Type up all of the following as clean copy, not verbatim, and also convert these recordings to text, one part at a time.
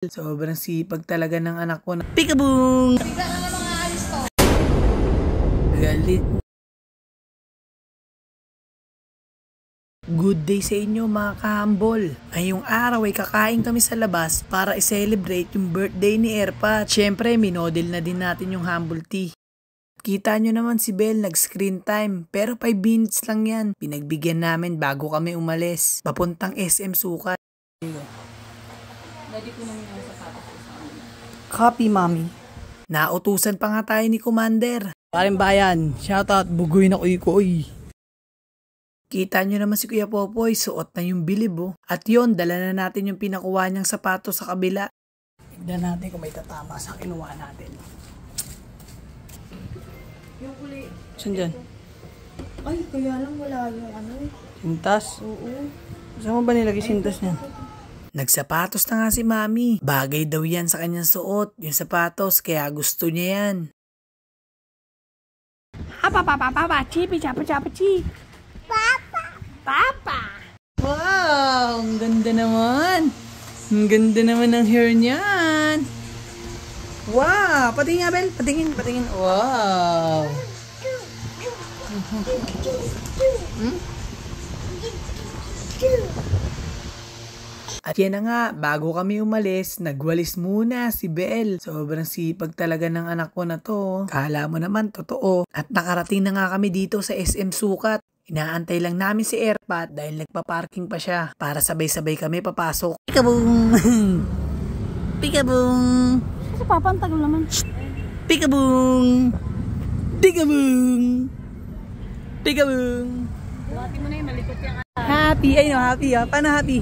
Sobrang sipag talaga ng anak ko na Peekaboo! Bigla na naman ayos to. Galit. Good day sa inyo mga kahambol. Ngayong araw ay kakain kami sa labas para i-celebrate yung birthday ni Erpat. Siyempre, minodel na din natin yung humble tea. Kita nyo naman si Belle nag-screen time pero 5 minutes lang yan. Pinagbigyan namin bago kami umalis. Papuntang SM Sukat. Ready ko naman yung sapatos ko sa amin. Copy, mommy. Nautusan pa nga tayo ni Commander. Paring bayan, shoutout, bugoy na kuy-kuy. Kita nyo naman si Kuya Popoy, suot na yung bilib oh. At yon, dala na natin yung pinakuha niyang sapatos sa kabila. Tignan natin kung may tatama sa kinuha natin. Yung kulay. Saan dyan? Ay, kaya lang wala yung ano eh. Sintas? Oo. Saan mo ba nilagay sintas niyan? Nagsapatos na nga si Mami. Bagay daw yan sa kanyang suot, yung sapatos, kaya gusto niya yan. Papa! Wow! Ang ganda naman! Ang ganda naman ng hair niyan! Wow! Patingin nga, Bel. Patingin. Wow! At yan na nga, bago kami umalis, nagwalis muna si Belle. Sobrang sipag talaga ng anak ko na to. Kala mo naman, totoo. At nakarating na nga kami dito sa SM Sukat. Inaantay lang namin si Erpat dahil nagpa-parking pa siya para sabay-sabay kami papasok. Peekaboo! Peekaboo! Kasi papantag naman. Peekaboo! Peekaboo! Peekaboo! Buhati mo na yung malikot yung Happy! Ay no, happy ha? Paano happy?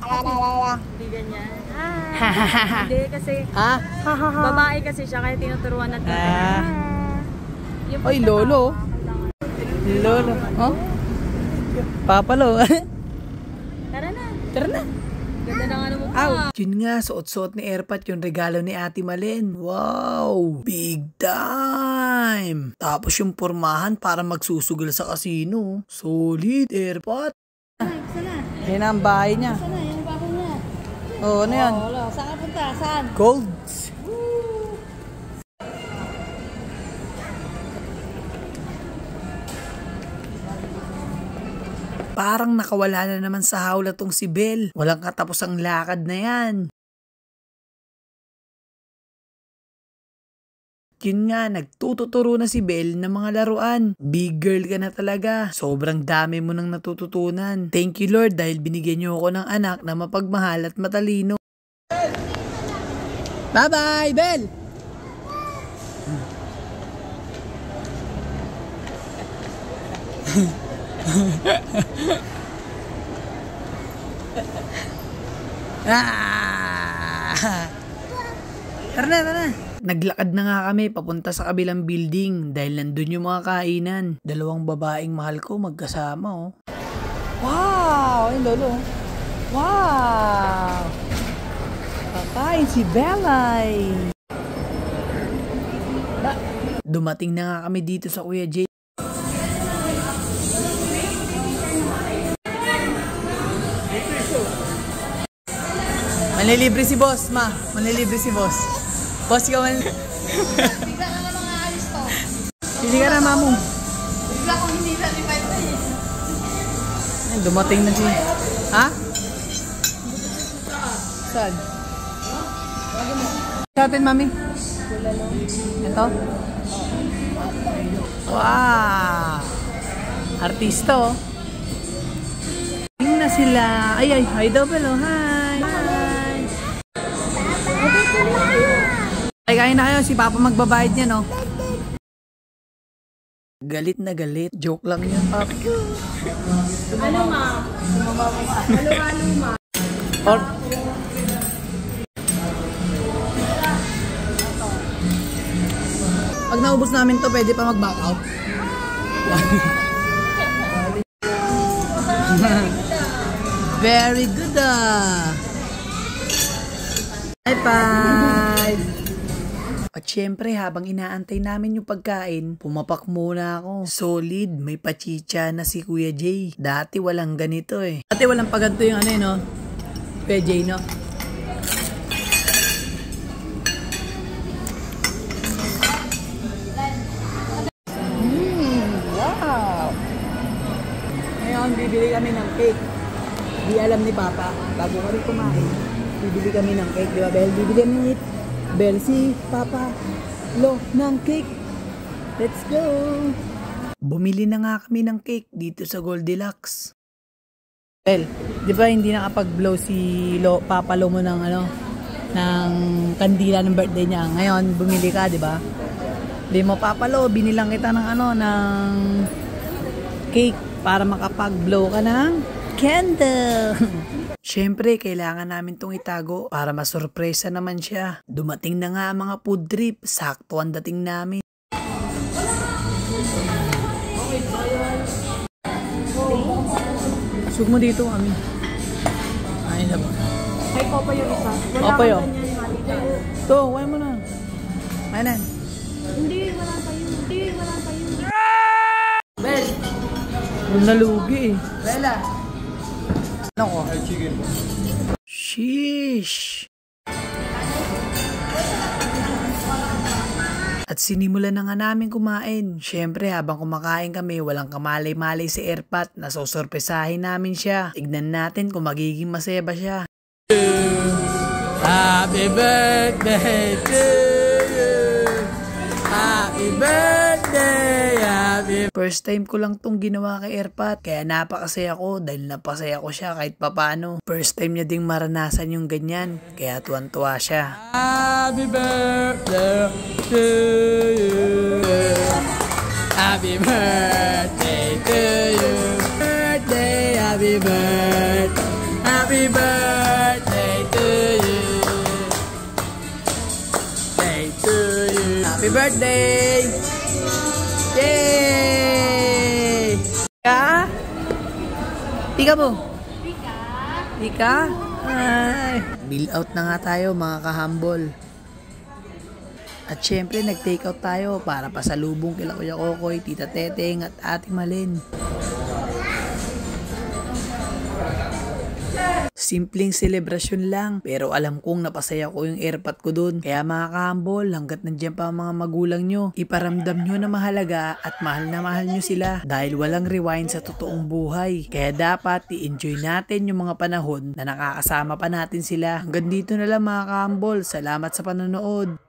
Hindi ganyan. Hindi kasi Ha? babae kasi siya kaya tinuturuan natin. Yung Oy, lolo. Lolo. Oh? Papalo. Tara na. Tara na. Ganda na nga naman po. Ow! Yun nga, suot-suot ni Erpat yung regalo ni Ate Malen. Wow! Big time! Tapos yung pormahan para magsusugal sa kasino. Solid, Erpat. Sana. Yan ang bahay niya. Sana, yan ang bako niya. Oo, ano yan? Wala. Saan ka punta? Saan? Golds. Parang nakawala na naman sa hawla tong si Belle. Walang katapusang lakad na yan. Yun nga, nagtututuro na si Belle ng mga laruan. Big girl ka na talaga. Sobrang dami mo nang natututunan. Thank you Lord dahil binigyan niyo ako ng anak na mapagmahal at matalino. Bye-bye, Belle! Tara na. Naglakad na nga kami papunta sa kabilang building dahil nandun yung mga kainan. Dalawang babaeng mahal ko magkasama oh. Wow! Ay lolo. Wow! Kakain si Belay. Dumating na nga kami dito sa Kuya Jay. Manlilibre si boss, ma. Manlilibre si boss. Boss, ikaw man. Bigla na naman ayos to. Pili ka na, mamu. Bigla kong hindi na revive na eh. Ay, dumating na si... Ha? Saan? Sa atin, mami. Ito? Wow! Artista, oh. Tingnan na sila. Ay, hi daw, Belo. Hi! Ay, kain na kayo. Si Papa magbabayad niya, no? Galit na galit. Joke lang yan, Papa. Ano ma? Halo-halo ma. Or... Pag naubos namin to, pwede pa mag-back out. Very good High five! At syempre, habang inaantay namin yung pagkain, pumapak muna ako. Solid, may pachicha na si Kuya Jay. Dati walang ganito eh. Dati walang paganto yung ano no? Kuya Jay, no? cake. Di alam ni Papa, bago kami kumain, bibili kami ng cake, di ba Bel? Bibili kami ni Bel si Papa Lo ng cake. Let's go! Bumili na nga kami ng cake dito sa Goldilocks. Bel, di ba hindi nakapag-blow si Papa Lo mo ng ng kandila ng birthday niya. Ngayon, bumili ka, di ba? Di mo, Papa Lo, binilang kita ng ng cake para makapag-blow ka ng candle. Siyempre, kailangan namin tong itago para masurpresa naman siya. Dumating na nga ang mga food trip. Sakto ang dating namin. Sug mo dito, Ami. Ay, na ba? Ay, Popoy yung isa. Wala Popoy, kang oh. ganyan, Mali. Ito, huwag mo na. Mayanan. Hindi, wala kayo. Hindi, wala kayo. Bel! Nalugi eh. Bella! Ano ko? Sheesh! At sinimulan na nga namin kumain. Siyempre, habang kumakain kami, walang kamalay-malay si Airpat na susurpresahin namin siya. Tignan natin kung magiging masaya ba siya. Happy birthday to you! Happy birthday! First time ko lang tong ginawa kay Airpat, kaya napakasaya ko dahil napasaya ko siya kahit papano. First time niya ding maranasan yung ganyan, kaya tuwan-tuwa siya. Happy birthday to you! Happy birthday to you! Birthday, happy birthday! Happy birthday to you! Day to you! Happy birthday! Yay! Pika? Pika po? Pika? Pika? Ay. Bill out na nga tayo mga kahambol. At syempre nag-take out tayo para pasalubong kila Kuya Kokoy, Tita Teteng at Ate Malin. Simpleng selebrasyon lang, pero alam kong napasaya ko yung Airpat ko dun. Kaya mga kahambol, hanggat nandiyan pa ang mga magulang nyo, iparamdam nyo na mahalaga at mahal na mahal nyo sila. Dahil walang rewind sa totoong buhay. Kaya dapat i-enjoy natin yung mga panahon na nakakasama pa natin sila. Hanggang dito na lang mga kahambol, salamat sa panonood.